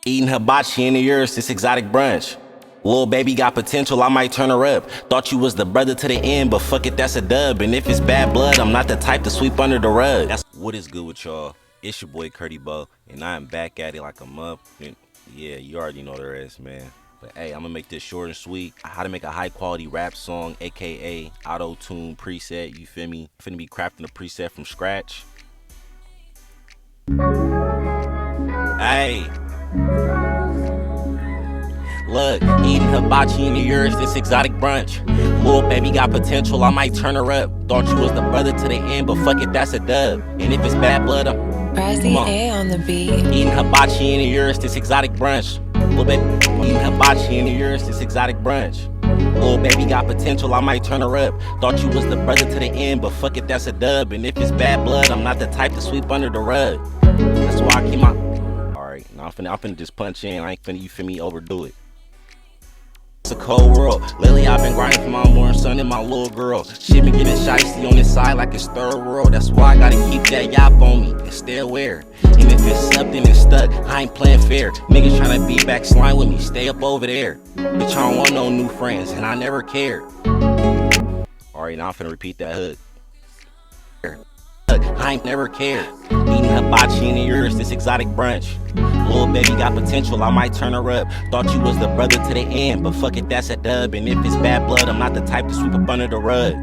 Eating hibachi in the years, this exotic brunch. Lil' baby got potential, I might turn her up. Thought you was the brother to the end, but fuck it, that's a dub. And if it's bad blood, I'm not the type to sweep under the rug. That's what is good with y'all. It's your boy Curdy Bo, and I'm back at it like a month. Yeah, you already know the rest, man. But hey, I'm gonna make this short and sweet. How to make a high quality rap song, aka auto-tune preset, you feel me? I'm finna be crafting a preset from scratch. Hey. Look, eating hibachi in the years, this exotic brunch. Lil' baby got potential, I might turn her up. Thought you was the brother to the end, but fuck it, that's a dub. And if it's bad blood, Pricey A on the beat. Eating hibachi in the years, this exotic brunch. Lil' baby, eating hibachi in the years, this exotic brunch. Lil' baby got potential, I might turn her up. Thought you was the brother to the end, but fuck it, that's a dub. And if it's bad blood, I'm not the type to sweep under the rug. That's why I keep my... Alright, now I'm finna just punch in. I ain't finna, you feel me, overdo it. It's a cold world. Lately I've been grinding for my morning son and my little girl. Shit been getting shiesty on this side like it's third world. That's why I gotta keep that yap on me and stay aware. And if it's something that's stuck, I ain't playing fair. Niggas tryna be back slime with me, stay up over there. Bitch, I don't want no new friends, and I never cared. Alright, now I'm finna repeat that hook. I ain't never cared. Eating hibachi in the years, this exotic brunch. Lil' baby got potential, I might turn her up. Thought you was the brother to the end, but fuck it, that's a dub. And if it's bad blood, I'm not the type to sweep up under the rug.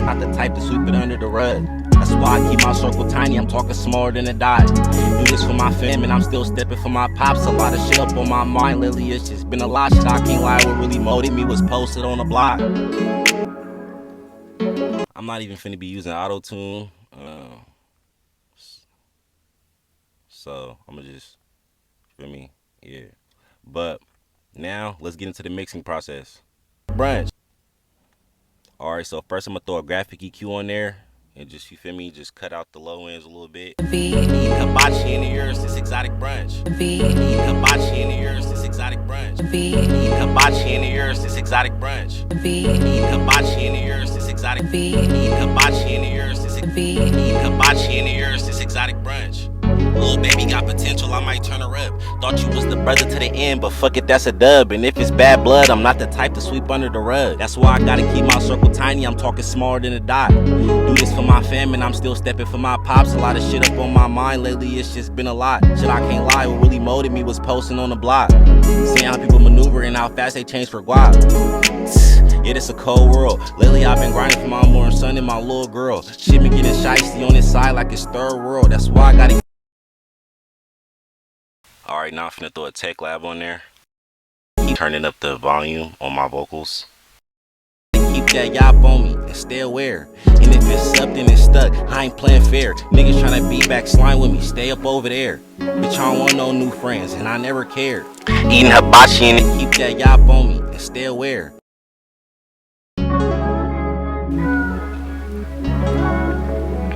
Not the type to sweep it under the rug. That's why I keep my circle tiny, I'm talking smaller than a dot. Do this for my fam and I'm still stepping for my pops. A lot of shit up on my mind lately, it's just been a lot. Shit, I can't lie, what really molded me was posted on the block. I'm not even finna be using auto-tune. So I'm gonna just, feel me, yeah. But now let's get into the mixing process. Brunch. All right, so first I'm gonna throw a graphic EQ on there and just, you feel me, just cut out the low ends a little bit. Eating hibachi in the years, this exotic brunch. Eating hibachi in the years, this exotic brunch. Eating hibachi in the years, this exotic brunch. Eating hibachi in the years, this exotic. Eating hibachi in the years, this. Eating hibachi in the years, this exotic brunch. Lil' baby got potential, I might turn her up. Thought you was the brother to the end, but fuck it, that's a dub. And if it's bad blood, I'm not the type to sweep under the rug. That's why I gotta keep my circle tiny, I'm talking smaller than a dot. Do this for my fam and I'm still stepping for my pops. A lot of shit up on my mind lately, it's just been a lot. Shit, I can't lie, what really molded me was posting on the block. Seeing how people maneuver and how fast they change for guap. Yeah, it's a cold world. Lately I've been grinding for my morning son and my little girl. Shit been getting shiesty on this side like it's third world. That's why I gotta. Alright, now I'm finna throw a tech lab on there. Keep turning up the volume on my vocals. Keep that yap on me and stay aware. And if it's something that's stuck, I ain't playing fair. Niggas tryna be back slime with me, stay up over there. Bitch, I don't want no new friends, and I never cared. Eating hibachi and keep that yap on me and stay aware.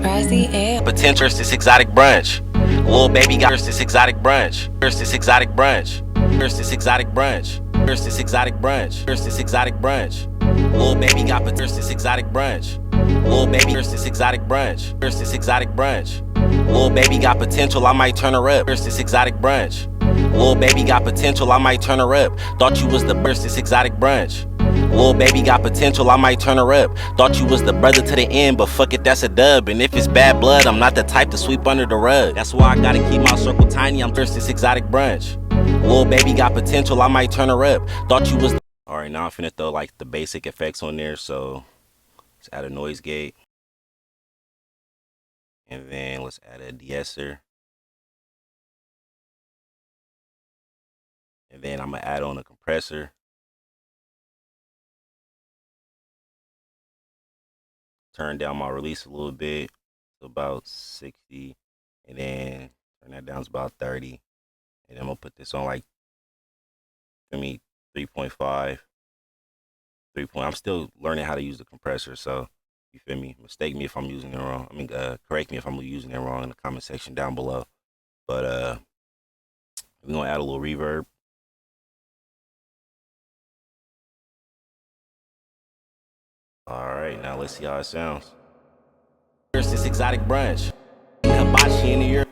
Pricey A. Potential, this exotic brunch. Lil' baby got this exotic brunch. Here's this exotic brunch. Here's this exotic brunch. Here's this exotic brunch. Here's this exotic brunch. Lil' baby got this exotic brunch. Lil' baby, here's this exotic brunch. Here's this exotic brunch. Lil' baby got potential, I might turn her up. Here's this exotic brunch. Lil' baby got potential, I might turn her up. Thought you was the here's this exotic brunch. Lil' baby got potential, I might turn her up. Thought you was the brother to the end, but fuck it, that's a dub. And if it's bad blood, I'm not the type to sweep under the rug. That's why I gotta keep my circle tiny, I'm this exotic brunch. Lil' baby got potential, I might turn her up. Thought you was. Alright, now I'm finna throw like the basic effects on there, so let's add a noise gate. And then let's add a de-esser. And then I'm gonna add on a compressor. Turn down my release a little bit to about 60, and then turn that down to about 30. And then I'm gonna put this on like, for me, 3.5. I'm still learning how to use the compressor, so you feel me? Mistake me if I'm using it wrong. I mean, correct me if I'm using it wrong in the comment section down below. But we're gonna add a little reverb. Alright, now let's see how it sounds. Here's this exotic brunch. Hibachi in the year.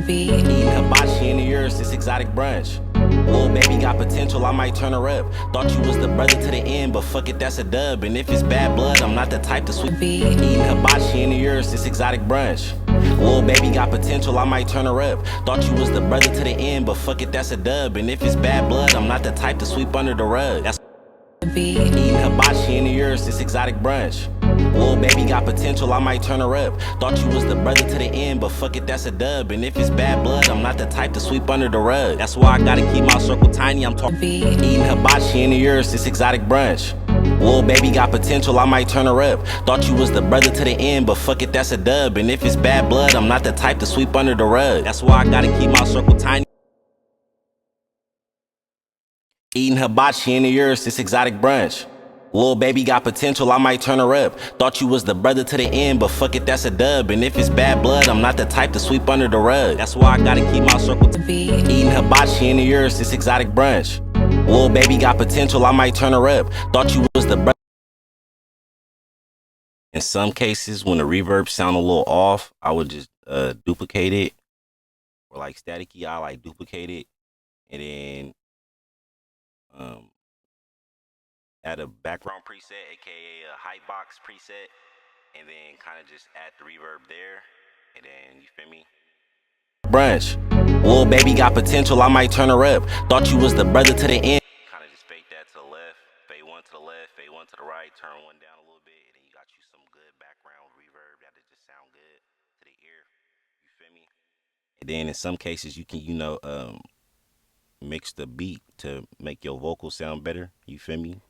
beat. Eating hibachi in the years, this exotic brunch. Little baby got potential, I might turn her up. Thought you was the brother to the end, but fuck it, that's a dub. And if it's bad blood, I'm not the type to sweep. Beat. Eating hibachi in the years, this exotic brunch. Little baby got potential, I might turn her up. Thought you was the brother to the end, but fuck it, that's a dub. And if it's bad blood, I'm not the type to sweep under the rug. That's Beat. eating hibachi in the years, this exotic brunch. Little baby got potential, I might turn her up. Thought you was the brother to the end, but fuck it, that's a dub. And if it's bad blood, I'm not the type to sweep under the rug. That's why I gotta keep my circle tiny, I'm talking. Beat. Eating hibachi in the years, this exotic brunch. Little baby got potential, I might turn her up. Thought you was the brother to the end, but fuck it, that's a dub. And if it's bad blood, I'm not the type to sweep under the rug. That's why I gotta keep my circle tiny. Eating hibachi in the years, this exotic brunch. Little baby got potential, I might turn her up. Thought you was the brother to the end, but fuck it, that's a dub. And if it's bad blood, I'm not the type to sweep under the rug. That's why I gotta keep my circle. Beat. Eating hibachi in the years, this exotic brunch. Little baby got potential, I might turn her up. Thought you was the brother. In some cases, when the reverb sound a little off, I would just duplicate it. Or like staticky, I like duplicate it. And then add a background preset, aka a hype box preset, and then kind of just add the reverb there, and then you feel me? Brunch. Little baby got potential, I might turn her up. Thought you was the brother to the end. Kind of just fade that to the left, fade one to the left, fade one to the right, turn one down a little bit, and then you got you some good background reverb that'll just sound good to the ear. You feel me? And then in some cases you can, mix the beat to make your vocals sound better. You feel me?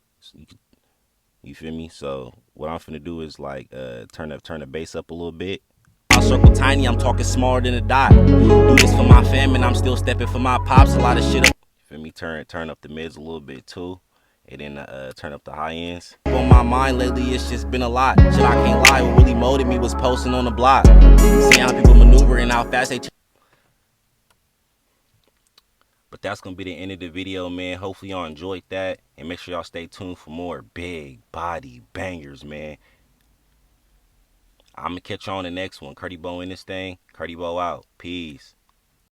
You feel me? So what I'm finna do is like turn the bass up a little bit. My circle tiny, I'm talking smaller than a dot. Do this for my fam and I'm still stepping for my pops. A lot of shit up. You feel me? Turn up the mids a little bit too. And then turn up the high ends. On my mind lately, it's just been a lot. Shit, I can't lie. What really molded me was posting on the block. Seeing how people maneuver and how fast they. But that's going to be the end of the video, man. Hopefully y'all enjoyed that. And make sure y'all stay tuned for more big body bangers, man. I'm going to catch y'all on the next one. Curdy Bo in this thing. Curdy Bo out. Peace.